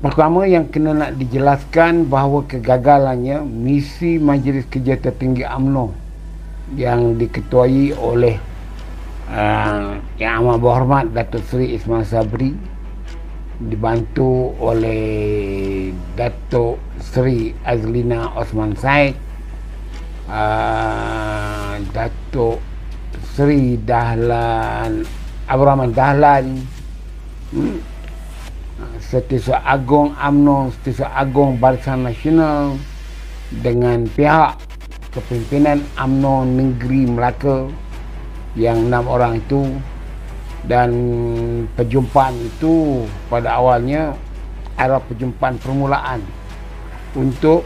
Pertama yang kena nak dijelaskan bahawa kegagalannya misi Majlis Kerja Tertinggi UMNO yang diketuai oleh Yang Amat Berhormat Datuk Seri Ismail Sabri, dibantu oleh Datuk Seri Azlina Osman Said, Datuk Seri Dahlan Abdul Rahman Dahlan, Setiausaha Agong UMNO, Setiausaha Agong Barisan Nasional, dengan pihak kepimpinan UMNO Negeri Melaka yang 6 orang itu. Dan perjumpaan itu pada awalnya adalah perjumpaan permulaan untuk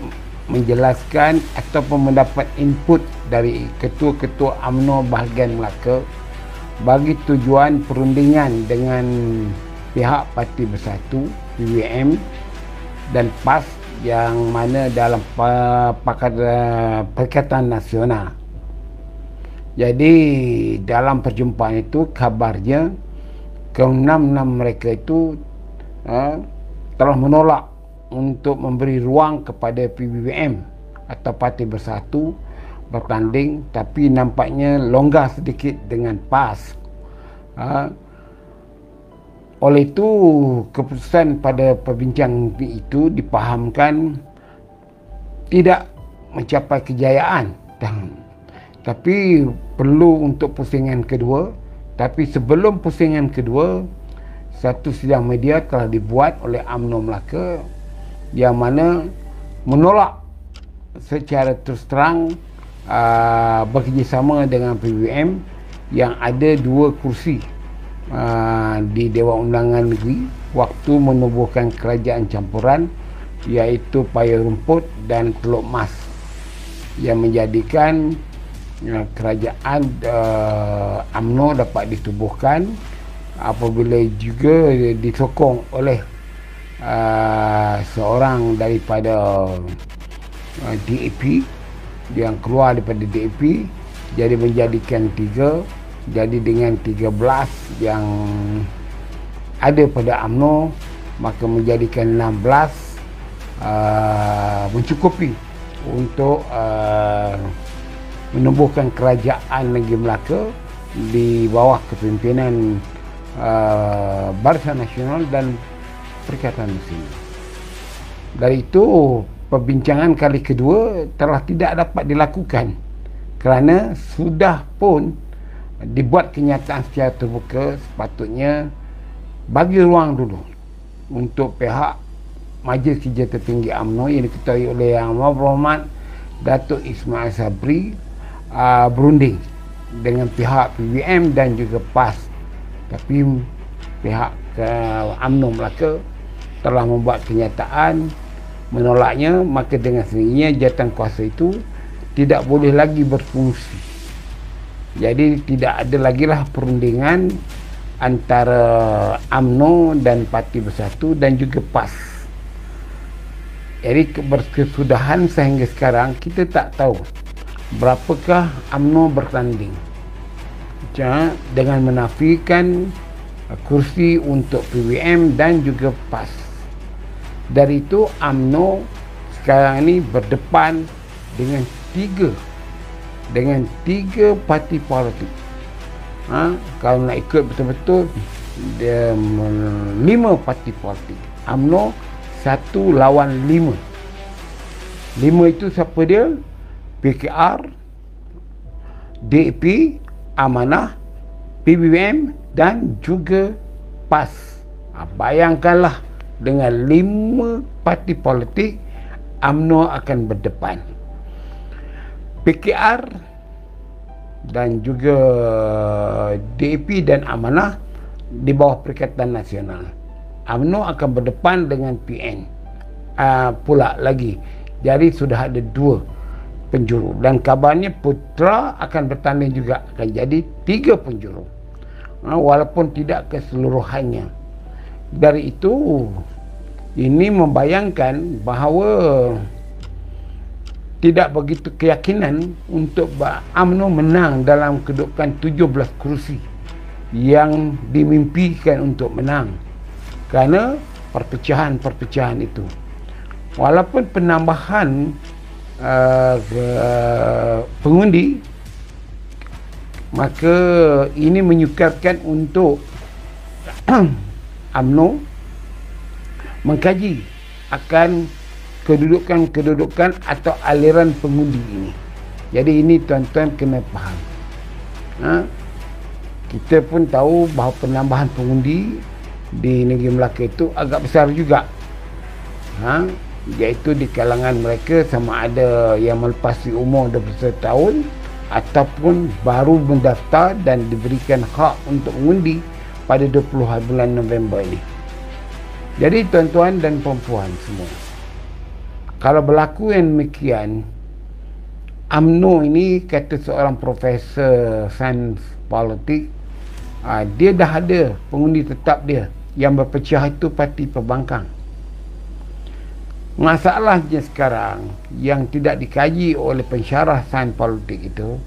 menjelaskan ataupun mendapat input dari ketua-ketua UMNO bahagian Melaka bagi tujuan perundingan dengan pihak Parti Bersatu PBM dan PAS yang mana dalam Perikatan Nasional. Jadi dalam perjumpaan itu kabarnya ke-6 mereka itu telah menolak untuk memberi ruang kepada PBBM atau Parti Bersatu bertanding, tapi nampaknya longgar sedikit dengan PAS. Oleh itu, keputusan pada perbincangan itu dipahamkan tidak mencapai kejayaan, tapi perlu untuk pusingan kedua. Tapi sebelum pusingan kedua, satu sidang media telah dibuat oleh UMNO Melaka yang mana menolak secara terus terang bekerjasama dengan PBM yang ada 2 kursi di Dewan Undangan Negeri waktu menubuhkan kerajaan campuran, iaitu Paya Rumput dan Teluk Mas, yang menjadikan kerajaan UMNO dapat ditubuhkan apabila juga disokong oleh seorang daripada DAP yang keluar daripada DAP, jadi menjadikan 3. Jadi dengan 13 yang ada pada UMNO, maka menjadikan 16 mencukupi untuk menubuhkan kerajaan negeri Melaka di bawah kepimpinan Barisan Nasional dan Perikatan Nasional. Dari itu, perbincangan kali kedua telah tidak dapat dilakukan kerana sudah pun dibuat kenyataan secara terbuka. Sepatutnya bagi ruang dulu untuk pihak Majlis Kerja Tertinggi UMNO yang diketuai oleh Yang Amat Berhormat Datuk Ismail Sabri berunding dengan pihak PBM dan juga PAS. Tapi pihak UMNO Melaka telah membuat kenyataan menolaknya, maka dengan sendirinya jawatan kuasa itu tidak boleh lagi berfungsi. Jadi tidak ada lagi lah perundingan antara UMNO dan Parti Bersatu dan juga PAS. Jadi berkesudahan sehingga sekarang kita tak tahu berapakah UMNO bertanding dengan menafikan kursi untuk PBM dan juga PAS. Dari itu UMNO sekarang ini berdepan dengan tiga parti politik. Kalau nak ikut betul-betul, dia 5 parti politik. UMNO 1 lawan 5. 5 itu siapa dia? PKR, DAP, Amanah, PBM dan juga PAS. Bayangkanlah, dengan 5 parti politik UMNO akan berdepan. PKR dan juga DAP dan Amanah di bawah Perikatan Nasional. UMNO akan berdepan dengan PN pula lagi. Jadi sudah ada 2 penjuru, dan kabarnya Putra akan bertanding juga, akan jadi 3 penjuru, walaupun tidak keseluruhannya. Dari itu, ini membayangkan bahawa tidak begitu keyakinan untuk UMNO menang dalam kedudukan 17 kursi yang dimimpikan untuk menang, kerana perpecahan-perpecahan itu. Walaupun penambahan pengundi, maka ini menyukarkan untuk UMNO mengkaji akan kedudukan atau aliran pengundi ini. Jadi ini tuan-tuan kena faham. Kita pun tahu bahawa penambahan pengundi di negeri Melaka itu agak besar juga, iaitu di kalangan mereka sama ada yang melepasi umur 21 tahun ataupun baru mendaftar dan diberikan hak untuk mengundi pada 20 bulan November ini. Jadi tuan-tuan dan perempuan semua, kalau berlaku yang demikian, UMNO ini, kata seorang profesor sains politik, dia dah ada pengundi tetap dia. Yang berpecah itu parti pembangkang. Masalahnya sekarang yang tidak dikaji oleh pensyarah sains politik itu,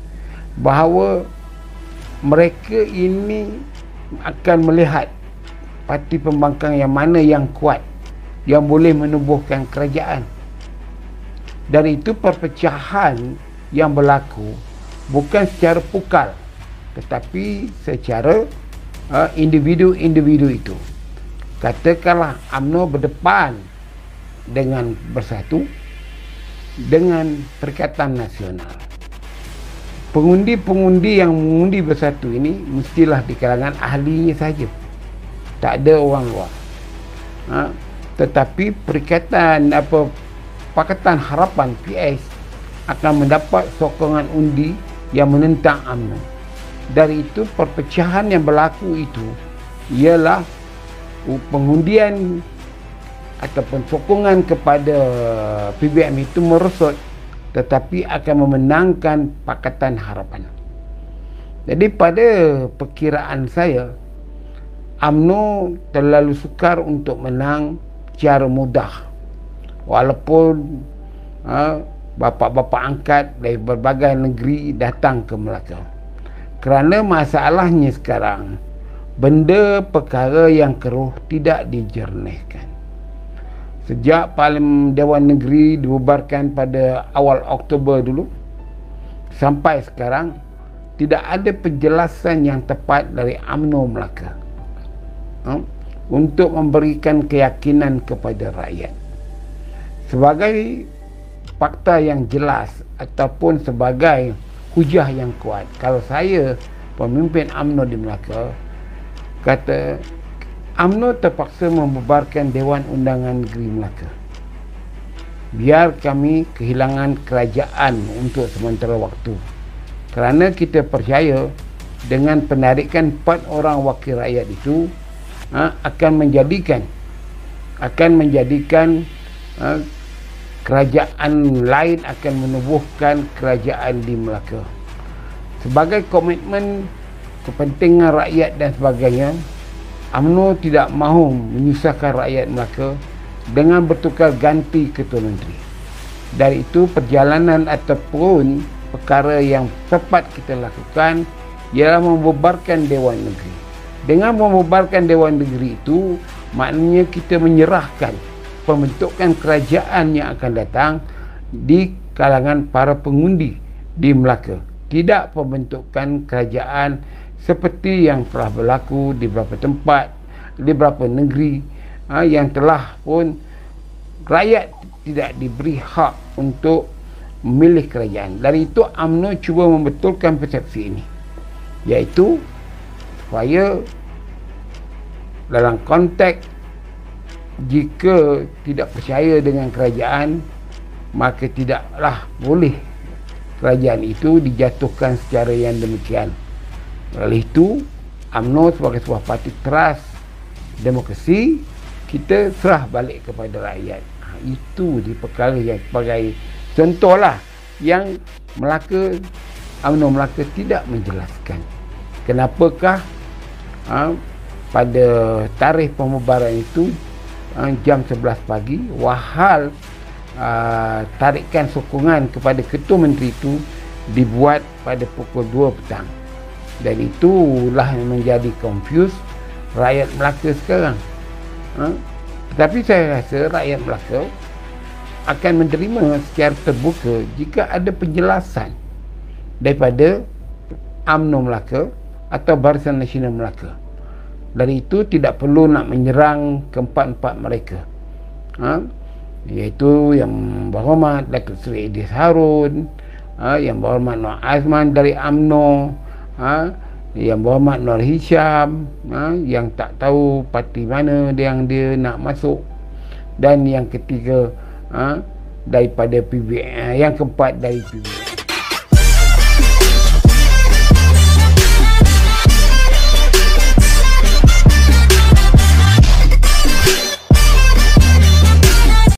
bahawa mereka ini akan melihat parti pembangkang yang mana yang kuat, yang boleh menubuhkan kerajaan. Dan itu perpecahan yang berlaku bukan secara pukal, tetapi secara individu-individu itu. Katakanlah UMNO berdepan dengan Bersatu dengan Perikatan Nasional. Pengundi-pengundi yang mengundi Bersatu ini mestilah di kalangan ahlinya saja, tak ada orang luar. Tetapi Pakatan Harapan PS akan mendapat sokongan undi yang menentang UMNO. Dari itu perpecahan yang berlaku itu ialah pengundian ataupun sokongan kepada PBM itu merosot, tetapi akan memenangkan Pakatan Harapan. Jadi pada perkiraan saya, UMNO terlalu sukar untuk menang secara mudah, walaupun bapa-bapa angkat dari berbagai negeri datang ke Melaka. Kerana masalahnya sekarang, benda perkara yang keruh tidak dijernihkan. Sejak Dewan Negeri dibubarkan pada awal Oktober dulu, sampai sekarang tidak ada penjelasan yang tepat dari UMNO Melaka untuk memberikan keyakinan kepada rakyat sebagai fakta yang jelas ataupun sebagai hujah yang kuat. Kalau saya pemimpin UMNO di Melaka, kata UMNO terpaksa membubarkan Dewan Undangan Negeri Melaka, biar kami kehilangan kerajaan untuk sementara waktu, kerana kita percaya dengan penarikan 4 orang wakil rakyat itu akan menjadikan kerajaan lain akan menubuhkan kerajaan di Melaka. Sebagai komitmen kepentingan rakyat dan sebagainya, UMNO tidak mahu menyusahkan rakyat Melaka dengan bertukar ganti ketua menteri. Dari itu perjalanan ataupun perkara yang tepat kita lakukan ialah membubarkan Dewan Negeri. Dengan membubarkan Dewan Negeri itu, maknanya kita menyerahkan pembentukan kerajaan yang akan datang di kalangan para pengundi di Melaka. Tidak pembentukan kerajaan seperti yang telah berlaku di beberapa tempat, di beberapa negeri yang telah pun rakyat tidak diberi hak untuk memilih kerajaan. Dari itu UMNO cuba membetulkan persepsi ini, iaitu supaya dalam konteks jika tidak percaya dengan kerajaan, maka tidaklah boleh kerajaan itu dijatuhkan secara yang demikian. Oleh itu, UMNO sebagai sebuah parti keras demokrasi, kita serah balik kepada rakyat. Itu di perkara yang sebagai contohlah yang Melaka, UMNO Melaka tidak menjelaskan kenapakah pada tarikh pembubaran itu jam 11 pagi, wahal tarikan sokongan kepada ketua menteri itu dibuat pada pukul 2 petang. Dan itulah yang menjadi confuse rakyat Melaka sekarang. Tetapi saya rasa rakyat Melaka akan menerima secara terbuka jika ada penjelasan daripada UMNO Melaka atau Barisan Nasional Melaka. Dari itu tidak perlu nak menyerang keempat-empat mereka, iaitu Yang Berhormat Datuk Seri Idris Harun, Yang Berhormat Nur Azman dari UMNO, Yang Berhormat Nur Hisham, yang tak tahu parti mana yang dia nak masuk, dan yang ketiga daripada PBN, yang keempat dari PBN.